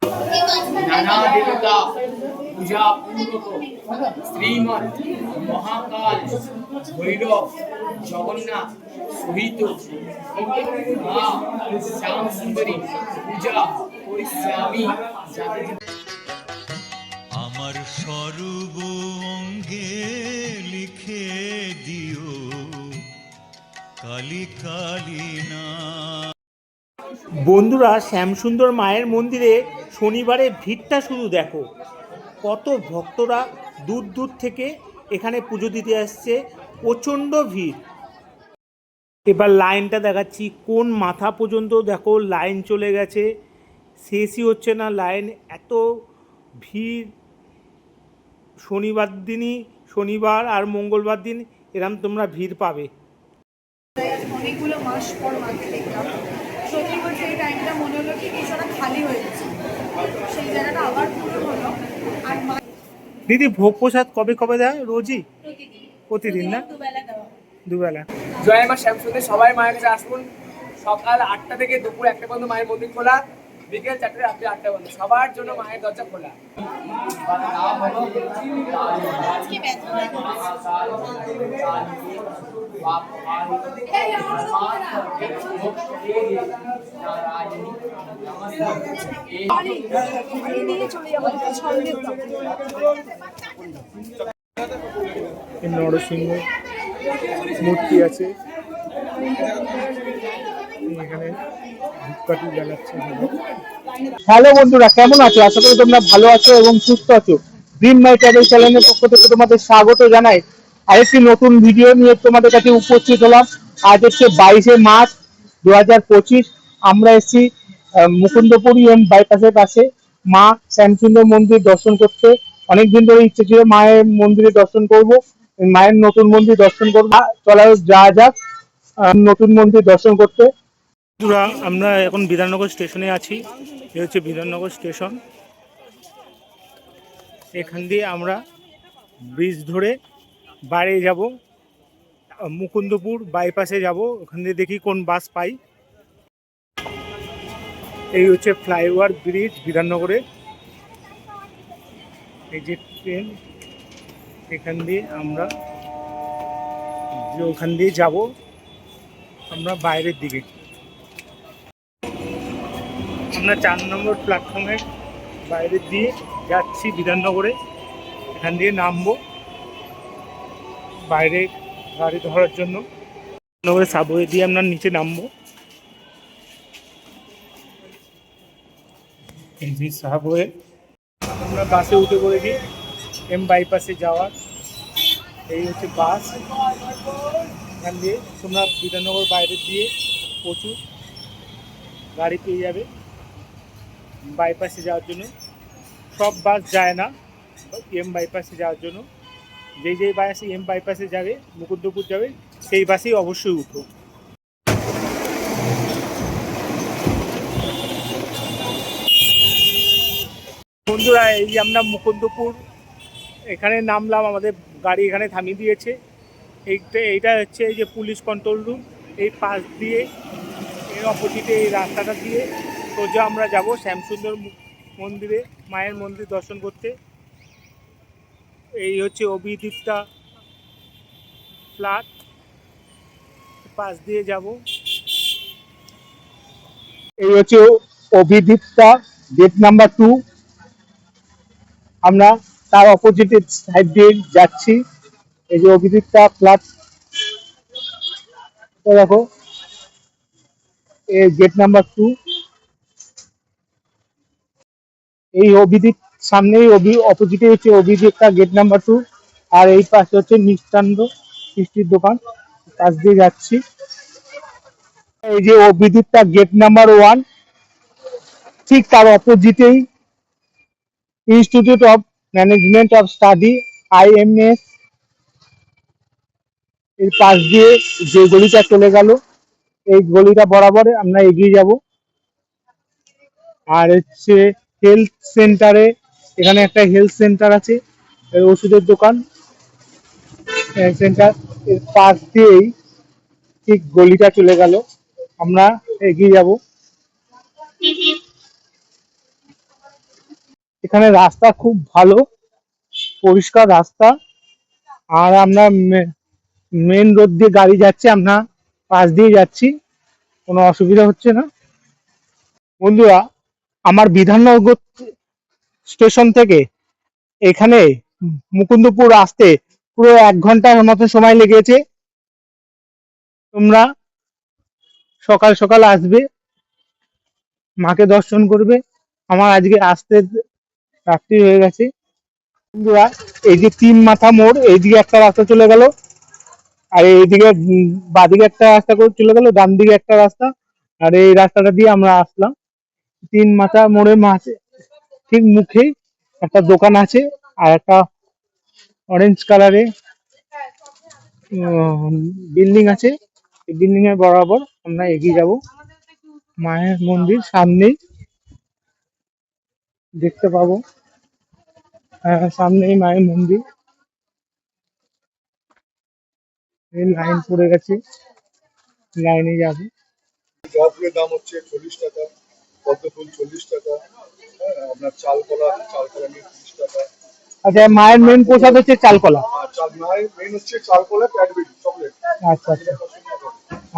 नाना देवता पूजा पूर्वक श्रीमद महाकाल भैरव जगन्नाथ सहित मां श्याम सुंदरी पूजा करिष्यामि जाते আমার সর্ব অঙ্গে লিখে দিও কালী কালী না। বন্ধুরা, শ্যামসুন্দর মায়ের মন্দিরে শনিবারে ভিড়টা শুধু দেখো, কত ভক্তরা দূর দূর থেকে এখানে পুজো দিতে আসছে, প্রচণ্ড ভিড়। এবার লাইনটা দেখাচ্ছি, কোন মাথা পর্যন্ত দেখো লাইন চলে গেছে, শেষই হচ্ছে না লাইন, এত ভিড়। শনিবার দিনই, শনিবার আর মঙ্গলবার দিন এরম তোমরা ভিড় পাবে। অনেকগুলো মাস পর মাকে দেখলাম, সত্যি বলছে এই টাইমটা মনে হলো কি কিছুটা খালি হয়ে গেছে, সেই জায়গাটা আবার পুরো হলো। আর মা দিদি ভোগ প্রসাদ কবে কবে দেয়? রোজই? প্রতিদিন না, দুবেলা। জয় মা শ্যামসুন্দরী, সবাই মায়ের কাছে আসুন। সকাল 8টা থেকে দুপুর 1টা পর্যন্ত মায়ের মন্দির খোলা, বিকেল 4টে রাত্রি 8টা পর্যন্ত সবার জন্য মায়ের দরজা খোলা। নরসিংহ মূর্তি আছে এখানে, ধূপকাঠি জ্বালাচ্ছে। হ্যালো বন্ধুরা, কেমন আছো? আশা করি তোমরা ভালো আছো এবং সুস্থ আছো। ড্রিম মাই ট্রাভেল চ্যানেলের পক্ষ থেকে তোমাদের স্বাগত জানাই। আরেকটি নতুন ভিডিও নিয়ে তোমাদের কাছে উপস্থিত হলাম। আজ হচ্ছে 22শে মার্চ 2025। আমরা এসেছি মুকুন্দপুর বাইপাসের পাশে মা শ্যামসুন্দর মন্দির দর্শন করতে। অনেকদিন ধরে ইচ্ছে ছিল মায়ের মন্দিরে দর্শন করব, মায়ের নতুন মন্দির দর্শন করবো। চলা যাওয়া যাক নতুন মন্দির দর্শন করতে। বন্ধুরা, আমরা এখন বিধাননগর স্টেশনে আছি। এই হচ্ছে বিধাননগর স্টেশন। এখান দিয়ে আমরা ব্রিজ ধরে বাইরে যাব, মুকুন্দপুর বাইপাসে যাব। ওখান দিয়ে দেখি কোন বাস পাই। এই হচ্ছে ফ্লাইওভার ব্রিজ বিধাননগরে। এই যে ট্রেন, এখান দিয়ে আমরা ওখান দিয়ে যাব আমরা বাইরের দিকে। আমরা 4 নম্বর প্ল্যাটফর্মের বাইরে দিয়ে যাচ্ছি বিধাননগরে। এখান দিয়ে নামবো বাইরে গাড়ি ধরার জন্য। বিধাননগরে সাবওয়ে দিয়ে আমরা নিচে নামবো। এই যে সাবওয়ে, আমরা বাসে উঠে পড়েছি এম বাইপাসে যাওয়ার। এই হচ্ছে বাস। এখান দিয়ে তোমরা বিধাননগর বাইরে দিয়ে প্রচুর গাড়ি পেয়ে যাবে বাইপাসে যাওয়ার জন্য। সব বাস যায় না এম বাইপাসে যাওয়ার জন্য। যেই বাসে এম বাইপাসে যাবে, মুকুন্দপুর যাবে, সেই বাসেই অবশ্যই উঠো। বন্ধুরা, এই যে আমরা মুকুন্দপুর এখানে নামলাম, আমাদের গাড়ি এখানে থামিয়ে দিয়েছে। এইটা হচ্ছে এই যে পুলিশ কন্ট্রোল রুম। এই পাশ দিয়ে, এর অপোজিটে এই রাস্তাটা দিয়ে সোজা আমরা যাব শ্যামসুন্দর মন্দিরে, মায়ের মন্দির দর্শন করতে। এই হচ্ছে অভিদীপ্তা ফ্ল্যাট, পাশ দিয়ে যাব। এই হচ্ছে অভিদীপ্তা গেট নাম্বার 2। আমরা তার অপোজিট সাইড দিয়ে যাচ্ছি। এই যে অভিদীপ্তা ফ্ল্যাট, দেখো এই গেট নাম্বার 2। এই অভিদীপ সামনেই অপোজিটে হচ্ছে অভিদীপ্তা গেট নাম্বার 2। আর এই পাশে হচ্ছে মিষ্টির দোকান, পাশ দিয়ে যাচ্ছি। এই যে অভিদীপ্তা গেট নাম্বার 1, ঠিক তার অপোজিটেই institute of management of study IMS। এর পাশ দিয়ে যে গলিটা চলে গেল, এই গলিটা বরাবর আমরা এগিয়ে যাব। আর হচ্ছে হেলথ সেন্টারে, এখানে একটা হেলথ সেন্টার আছে, ওষুধের দোকান সেন্টার। এর পাশ দিয়েই ঠিক গলিটা চলে গেল, আমরা এগিয়ে যাব। এখানে রাস্তা খুব ভালো, পরিষ্কার রাস্তা। আর আমরা মেন রোড দিয়ে গাড়ি যাচ্ছে, আমরা পাশ দিয়ে যাচ্ছি, কোনো অসুবিধা হচ্ছে না। বন্ধুরা, আমার বিধাননগর স্টেশন থেকে এখানে মুকুন্দপুর আসতে পুরো 1 ঘন্টার মতো সময় লেগেছে। তোমরা সকাল সকাল আসবে, মাকে দর্শন করবে। আমার আজকে আসতে রাত্রি হয়ে গেছে। বন্ধুরা, এই যে 3 মাথা মোড়, এইদিকে একটা রাস্তা চলে গেল, আর এইদিকে বাদিকে একটা রাস্তা করে চলে গেল, ডান দিকে একটা রাস্তা, আর এই রাস্তাটা দিয়ে আমরা আসলাম। 3 মাথা মোড়ের মাঝে ঠিক মুখেই একটা দোকান আছে, আর একটা অরেঞ্জ কালারে বিল্ডিং আছে। এই বিল্ডিং এর বরাবর আমরা এগিয়ে যাব। মায়ের মন্দির সামনেই দেখতে পাবো, সামনেই মায়ের মন্দির। এই লাইন পড়ে গেছে, লাইনে যাবে। জবা ফুলের দাম হচ্ছে 40 টাকা, পদ্ম ফুল 40 টাকা, হ্যাঁ, আপনার চাল কলা নিয়ে 30 টাকা। আচ্ছা, মায়ের মেন প্রসাদ হচ্ছে চালকলা। আর চাল নয়, মেন হচ্ছে চাল কলা, ক্যাডবেরি চকলেট। আচ্ছা আচ্ছা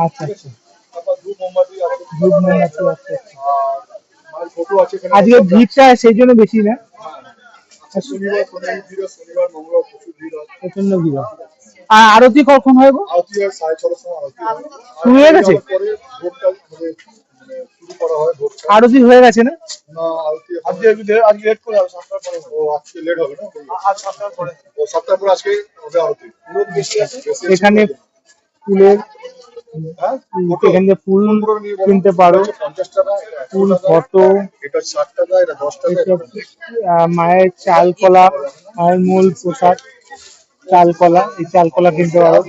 আচ্ছা আচ্ছা। তারপর ধূপ মোমবাতি আছে, ধূপ মোমবাতি, আচ্ছা আচ্ছা। আর মায়ের ফটো আছে এখানে। আজকে ভিড়টা সেই জন্য বেশি না? হ্যাঁ, শনিবার মঙ্গলবার প্রচুর ভিড় হয়। প্রচন্ড ভিড় হয়। আর আরতি কখন হয় গো? আরতি হয় 6:30 সময় আরতি হয়। শুরু হয়ে গেছে? পরে ভোগটা মানে শুরু করা হয় ভোগটা। আরতি হয়ে গেছে না? না, আজকে লেট করে হবে, 7টার পরে। ও আজকে লেট হবে না? আজ 7টার পরে। ও 7টার পরে আজকে হবে আরতি। লোক বেশি আছে। এখানে ফুলের, হ্যাঁ, এখান থেকে ফুল কিনতে পারো, 50 টাকা, ফুল, ফটো। এটা 60 টাকা, এটা 10 টাকা। এসব মায়ের চাল কলা, মায়ের মূল প্রসাদ চাল কলা, এই চাল কলা কিনতে পারো।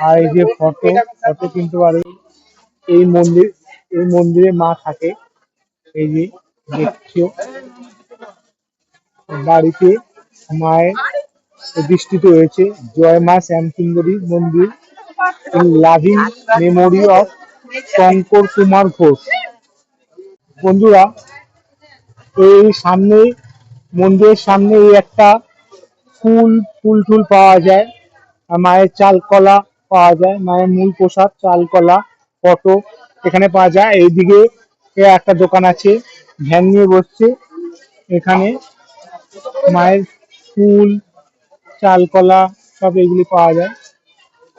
আর এই যে ফটো, ফটো কিনতে পারো। এই মন্দিরে মা থাকে, এই যে দেখছো। বাড়িতে মায়ের প্রতিষ্ঠিত হয়েছে জয় মা শ্যামসুন্দরী মন্দির, loving memory of Shankar Kumar Ghosh. বন্ধুরা, এই সামনে মন্দিরের সামনে এই একটা ফুল টুল পাওয়া যায়, আর মায়ের চাল কলা পাওয়া যায়, মায়ের মূল প্রসাদ চাল কলা, ফটো এখানে পাওয়া যায়। এইদিকে একটা দোকান আছে, ভ্যান নিয়ে বসছে। এখানে মায়ের ফুল, চাল কলা সব এগুলি পাওয়া যায়,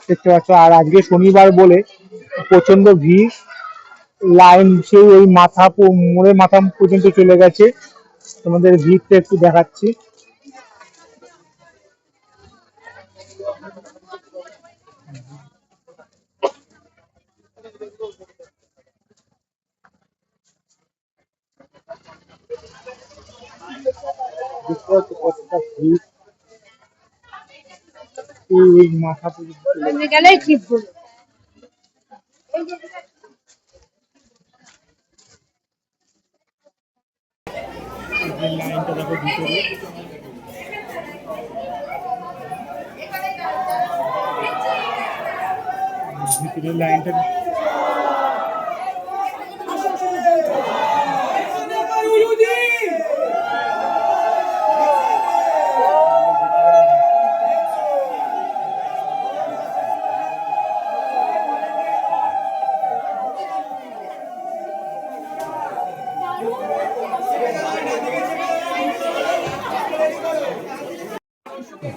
দেখতে পাচ্ছ। আর আজকে শনিবার বলে প্রচন্ড ভিড়, লাইন সেই ওই মোড়ের মাথা পর্যন্ত চলে গেছে। তোমাদের ভিড়টা একটু দেখাচ্ছি। এই মাথা পর্যন্ত গেলেই ঠিক বলে। লাইনটা দেখো ভিতরে, ভিতরে লাইনটা।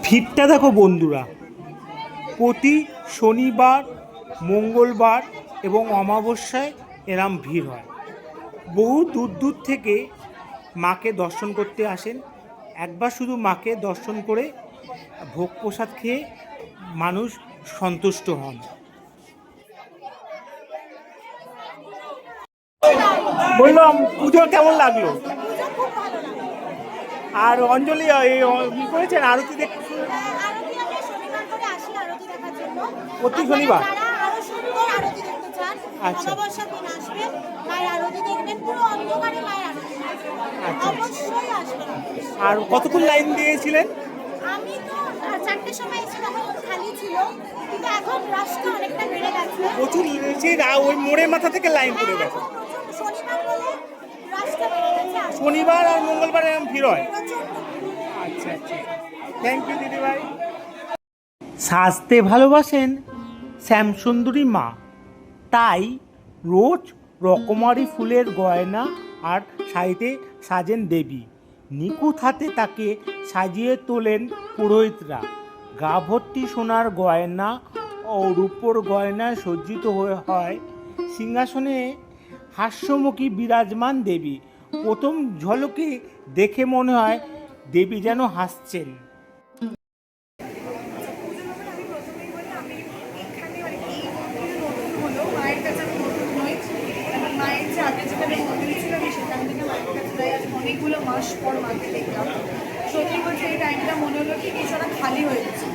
ভিড়টা দেখো বন্ধুরা, প্রতি শনিবার, মঙ্গলবার এবং অমাবস্যায় এরম ভিড় হয়। বহু দূর দূর থেকে মাকে দর্শন করতে আসেন। একবার শুধু মাকে দর্শন করে ভোগ প্রসাদ খেয়ে মানুষ সন্তুষ্ট হন। বললাম, পুজো কেমন লাগলো? আর অঞ্জলি করেছেন আরতি দেখতে? আরতি আমরা শনিবার করে আসি আরতি দেখার জন্য। প্রতি শনিবার? যারা আরো সুন্দর আরতি দেখতে চান, আচ্ছা। অমাবস্যার দিন আসবেন, মায়ের আরতি দেখবেন, পুরো অন্ধকারে মায়ের আরতি দেখবেন। আচ্ছা। অবশ্যই আসবেন। আর কতক্ষণ লাইন দিয়েছিলেন? আমি তো 4টের সময় এসে তখন খালি ছিল, কিন্তু এখন রাস্তা অনেকটা বেড়ে গেছে। প্রচুর সেই ওই মোড়ের মাথা থেকে লাইন পড়ে গেছে। এখন প্রচুর শনিবার বলে রাস্তা বেড়ে গেছে শনিবার আর মঙ্গলবার এরকম ভিড় হয়? প্রচণ্ড। আচ্ছা আচ্ছা, থ্যাংক ইউ দিদিভাই। সাজতে ভালোবাসেন শ্যামসুন্দরী মা, তাই রোজ রকমারি ফুলের গয়না আর শাড়িতে সাজেন দেবী। নিখুঁত হাতে তাকে সাজিয়ে তোলেন পুরোহিতরা। গা ভর্তি সোনার গয়না ও রূপোর গয়নায় সজ্জিত হয় সিংহাসনে হাস্যমুখী বিরাজমান দেবী। প্রথম ঝলকে দেখে মনে হয় দেবী যেন হাসছেন। পুজোর ব্যাপারে আমি প্রথমেই বলি, আমি এখানে মানে এই মন্দিরে নতুন হলেও মায়ের কাছে আমি নতুন নই। এবং মায়ের যে আগে যেখানে মন্দির ছিল আমি সেখান থেকে মায়ের কাছে যাই। আজ অনেকগুলো মাস পর মাকে দেখলাম। সত্যি বলছে এই টাইমটা মনে হলো কি কিছুটা খালি হয়ে গেছে,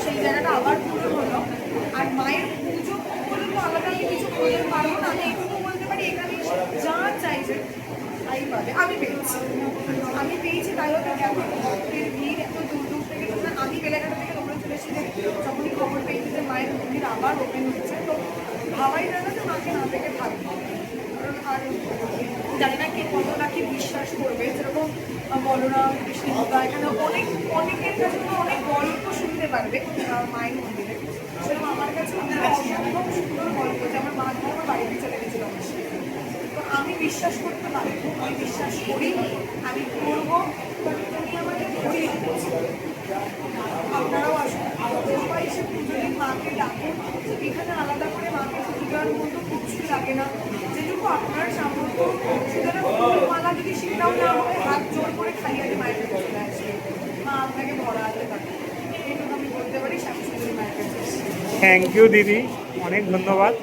সেই জায়গাটা আবার পূরণ হলো। আর মায়ের পুজো বলে তো আলাদা আমি কিছু বলতে পারবো না। আমি এইটুকু বলতে পারি এখানে এসে যা চাইছে তাই পাবে। আমি পেয়েছি তাই হয়তো কেমন ভক্তের ভিড় এত দূর দূর থেকে। তোমরা আমি বেলাঘাটা থেকে তোমরা চলে এসেছিলে, যখনই খবর পেয়েছি যে মায়ের মন্দির আবার ওপেন হয়েছে, তো ভাবাই যায় না যে মাকে না থেকে থাকবে। কারণ আর জানি না কে কতটা কি বিশ্বাস করবে। যেরকম বলরাম কৃষ্ণা এখানে অনেকের কাছে তো অনেক গল্প শুনতে পারবে মায়ের মন্দিরে। সেরকম আমার কাছে অসম্ভব সুন্দর গল্প, যে আমার মা আমার বাড়িতে চলে গেছিল আমার সাথে। তো আমি বিশ্বাস করতে পারি, আমি বিশ্বাস করি, আমি করবো। তুমি আমাকে ধরিয়ে দিচ্ছি, আপনারাও আসুন, সবাই এসে পুজো দিন, মাকে ডাকুন। এখানে আলাদা করে মাকে পূজার মতো কিছু লাগে না, যেটুকু আপনার সামর্থ্য। সুতরাং মালা যদি সেটাও না হবে, হাত জোর করে খালি আগে মায়ের কাছে চলে আসবে, মা আপনাকে ভরা হাতে থাকে। এইটুকু আমি বলতে পারি শ্যামসুন্দরী মায়ের কাছে। থ্যাংক ইউ দিদি, অনেক ধন্যবাদ।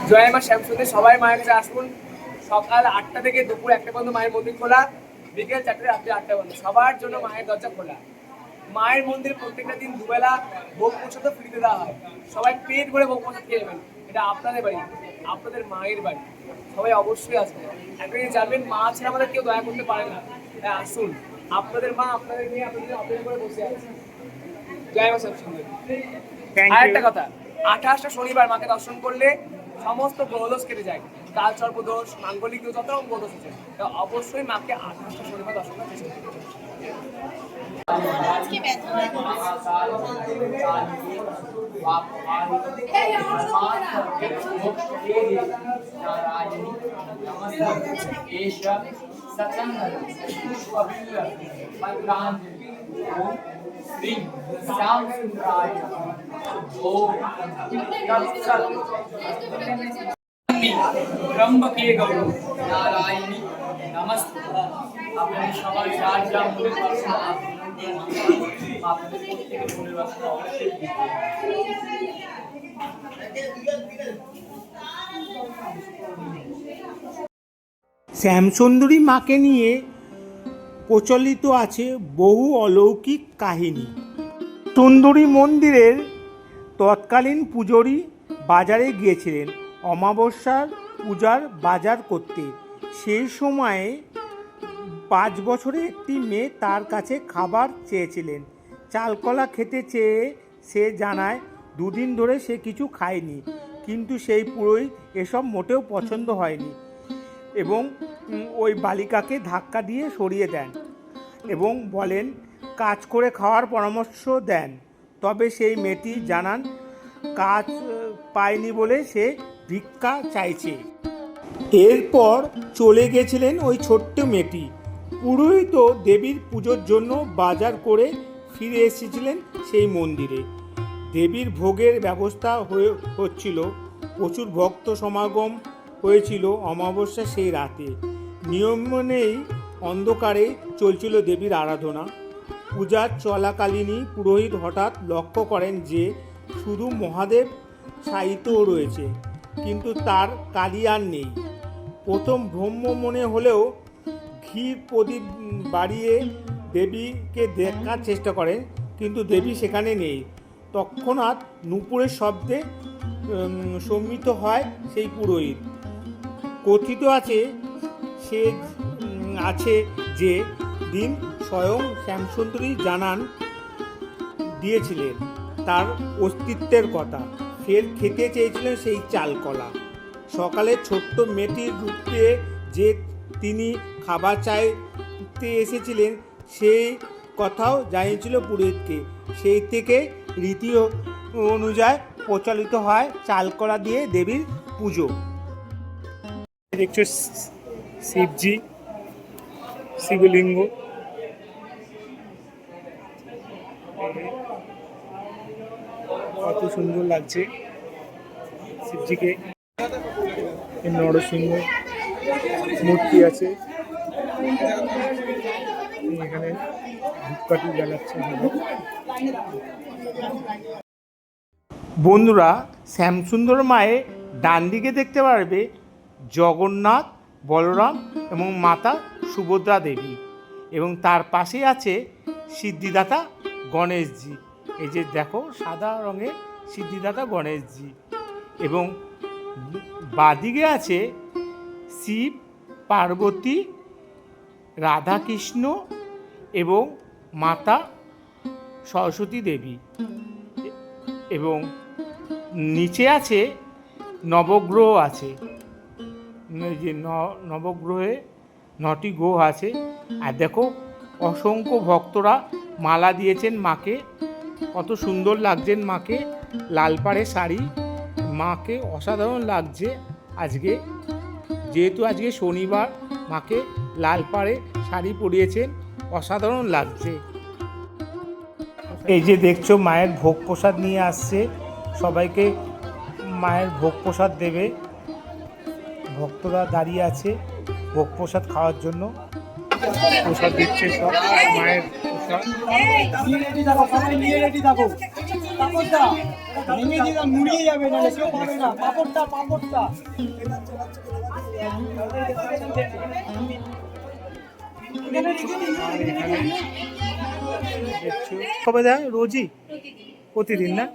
জয় মা শ্যামসুন্দরী, সবাই মায়ের কাছে আসুন। সকাল 8টা থেকে দুপুর 1টা পর্যন্ত মায়ের মন্দির খোলা, বিকেল 4টে রাত্রি 8টা পর্যন্ত সবার জন্য মায়ের দরজা খোলা। মায়ের মন্দিরে প্রত্যেকটা দিন দুবেলা ভোগ প্রসাদ ফ্রিতে দেওয়া হয়। সবাই পেট ভরে ভোগ প্রসাদ খেয়ে নেবেন। এটা আপনাদের বাড়ি, আপনাদের মায়ের বাড়ি, সবাই অবশ্যই আসবেন। একটা জিনিস জানবেন, মা ছাড়া আমাদের কেউ দয়া করতে পারে না। তাই আসুন, আপনাদের মা আপনাদের নিয়ে আপনাদের অপেক্ষা করে বসে আছে। জয় মা শ্যামসুন্দরী। আর একটা কথা, 28টা শনিবার মাকে দর্শন করলে সমস্ত গ্রহদোষ কেটে যায়। কাল সর্পদোষ, মাঙ্গলিক দোষ, যত রকম গ্রহদোষ আছে, অবশ্যই মাকে 28টা শনিবার দর্শন করার চেষ্টা করবেন। আজকে ব্যথা হয়ে त्र्यंबके गौरी नारायणी नमस्ते। আপনাদের সবার যার যা মনে করছেন আপনাদের প্রত্যেকের মনের বাসনা অবশ্যই শ্যামসুন্দরী মাকে নিয়ে প্রচলিত আছে বহু অলৌকিক কাহিনী। সুন্দরী মন্দিরের তৎকালীন পূজারী বাজারে গিয়েছিলেন অমাবস্যার পূজার বাজার করতে। সেই সময়ে 5 বছরের একটি মেয়ে তার কাছে খাবার চেয়েছিলেন। চালকলা খেতে চেয়ে সে জানায় 2 দিন ধরে সে কিছু খায়নি, কিন্তু সেই পুরোহিত এসব মোটেও পছন্দ হয়নি এবং ওই বালিকাকে ধাক্কা দিয়ে সরিয়ে দেন এবং বলেন কাজ করে খাওয়ার পরামর্শ দেন। তবে সেই মেয়েটি জানান কাজ পায়নি বলে সে ভিক্ষা চাইছে। এরপর চলে গেছিলেন ওই ছোট্ট মেয়েটি। পুরোহিত দেবীর পুজোর জন্য বাজার করে ফিরে এসেছিলেন সেই মন্দিরে। দেবীর ভোগের ব্যবস্থা হচ্ছিল, প্রচুর ভক্ত সমাগম হয়েছিল অমাবস্যা সেই রাতে। নিয়ম মেনেই অন্ধকারে চলছিল দেবীর আরাধনা। পূজার চলাকালীনই পুরোহিত হঠাৎ লক্ষ্য করেন যে শুধু মহাদেব শায়িত রয়েছে, কিন্তু তার কালী আর নেই। প্রথম ভ্রম মনে হলেও ঘির প্রদীপ বাড়িয়ে দেবীকে দেখার চেষ্টা করেন, কিন্তু দেবী সেখানে নেই। তৎক্ষণাৎ নূপুরের শব্দে সম্মিত হয় সেই পুরোহিত। কথিত আছে যে দিন স্বয়ং শ্যামসুন্দরী জানান দিয়েছিলেন তার অস্তিত্বের কথা। ফের খেতে চেয়েছিলেন সেই চালকলা। সকালে ছোট্ট মেয়েটির রূপে যে তিনি খাবার চাইতে এসেছিলেন সেই কথাও জানিয়েছিল পুরোহিতকে। সেই থেকে রীতি অনুযায়ী প্রচলিত হয় চালকলা দিয়ে দেবীর পুজো। দেখছো শিবজি, শিবলিঙ্গ, কত সুন্দর লাগছে শিবজিকে। নরসিংহ মূর্তি আছে, এখানে ধূপকাঠি জ্বালাচ্ছে। বন্ধুরা, শ্যামসুন্দর মায়ের ডান দিকে দেখতে পারবে জগন্নাথ, বলরাম এবং মাতা সুভদ্রা দেবী, এবং তার পাশে আছে সিদ্ধিদাতা গণেশজি। এই যে দেখো সাদা রঙের সিদ্ধিদাতা গণেশজি, এবং বাদিকে আছে শিব, পার্বতী, রাধাকৃষ্ণ এবং মাতা সরস্বতী দেবী, এবং নিচে আছে নবগ্রহ আছে। এই যে নবগ্রহে 9টি গ্রহ আছে। আর দেখো অসংখ্য ভক্তরা মালা দিয়েছেন মাকে, কত সুন্দর লাগছেন মাকে, লাল পাড়ে শাড়ি, মাকে অসাধারণ লাগছে আজকে, যেহেতু আজকে শনিবার মাকে লাল পাড়ে শাড়ি পরিয়েছেন, অসাধারণ লাগছে। এই যে দেখছো মায়ের ভোগ প্রসাদ নিয়ে আসছে, সবাইকে মায়ের ভোগ প্রসাদ দেবে, ভক্তরা দাঁড়িয়ে আছে ভোগ প্রসাদ খাওয়ার জন্য। প্রসাদ দিচ্ছে সব, মায়ের প্রসাদ। কবে দেয়? রোজই? প্রতিদিন না?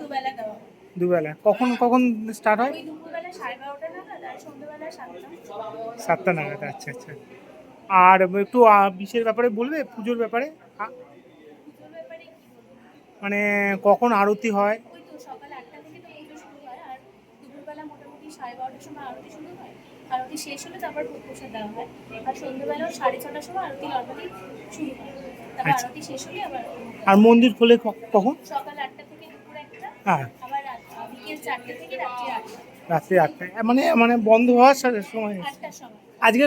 দুবেলা। কখন কখন স্টার্ট হয়? 7টা নাগাদ। আচ্ছা আচ্ছা। আর একটু বিশেষ ব্যাপারে বলবে, পুজোর ব্যাপারে, মানে কখন আরতি হয়? সকাল 8টা থেকে তো পুজো শুরু হয়, আর দুপুরবেলা মোটামুটি 12:30টার সময় আরতি শুরু হয়। আরতি শেষ হলে তারপর ভোগ প্রসাদ দেওয়া হয়, আর সন্ধ্যেবেলাও 6:30টার সময় আরতি নর্মালি শুরু হয়, তারপর আরতি শেষ হলে আবার। আর মন্দির খোলে কখন? সকাল 8টা থেকে দুপুর 1টা, হ্যাঁ, আবার বিকেল 4টে থেকে রাত্রি 8টা। রাত্রি 8টায়, মানে মানে বন্ধ হওয়ার সময়? 8টার সময়। আজকে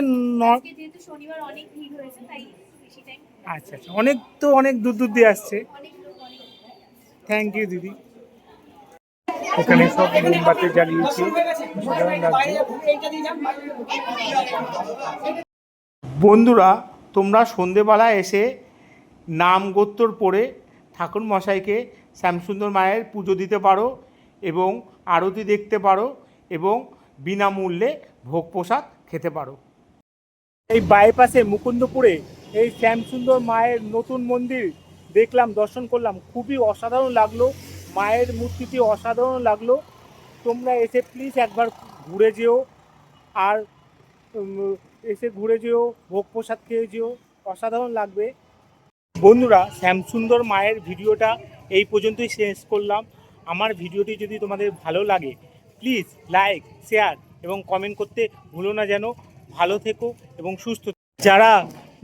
আজকে যেহেতু শনিবার অনেক ভিড় হয়েছে, তাই বেশি টাইম। আচ্ছা আচ্ছা, অনেক দূর দূর দিয়ে আসছে। অনেক লোক অনেক। থ্যাংক ইউ দিদি। এখানে সব মোমবাতি জ্বালিয়েছে, অসাধারণ লাগছে। বন্ধুরা, তোমরা সন্ধেবেলা এসে নাম গোত্তর পড়ে ঠাকুর মশাইকে শ্যামসুন্দর মায়ের পুজো দিতে পারো, এবং আরতি দেখতে পারো, এবং বিনামূল্যে ভোগ প্রসাদ খেতে পারো। এই বাইপাসে মুকুন্দপুরে এই শ্যামসুন্দর মায়ের নতুন মন্দির দেখলাম, দর্শন করলাম, খুবই অসাধারণ লাগলো, মায়ের মূর্তিটি অসাধারণ লাগলো। তোমরা এসে প্লিজ একবার ঘুরে যেও, আর এসে ঘুরে যেও, ভোগ প্রসাদ খেয়ে যেও, অসাধারণ লাগবে। বন্ধুরা, শ্যামসুন্দর মায়ের ভিডিওটা এই পর্যন্তই শেষ করলাম। আমার ভিডিওটি যদি তোমাদের ভালো লাগে, প্লিজ লাইক, শেয়ার এবং কমেন্ট করতে ভুলো না যেন। ভালো থেকো এবং সুস্থ। যারা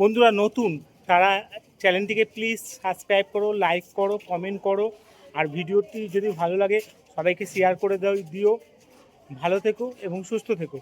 বন্ধুরা নতুন, তারা চ্যানেলটিকে প্লিজ সাবস্ক্রাইব করো, লাইক করো, কমেন্ট করো, আর ভিডিওটি যদি ভালো লাগে সবাইকে শেয়ার করে দিও। ভালো থেকো এবং সুস্থ থেকো।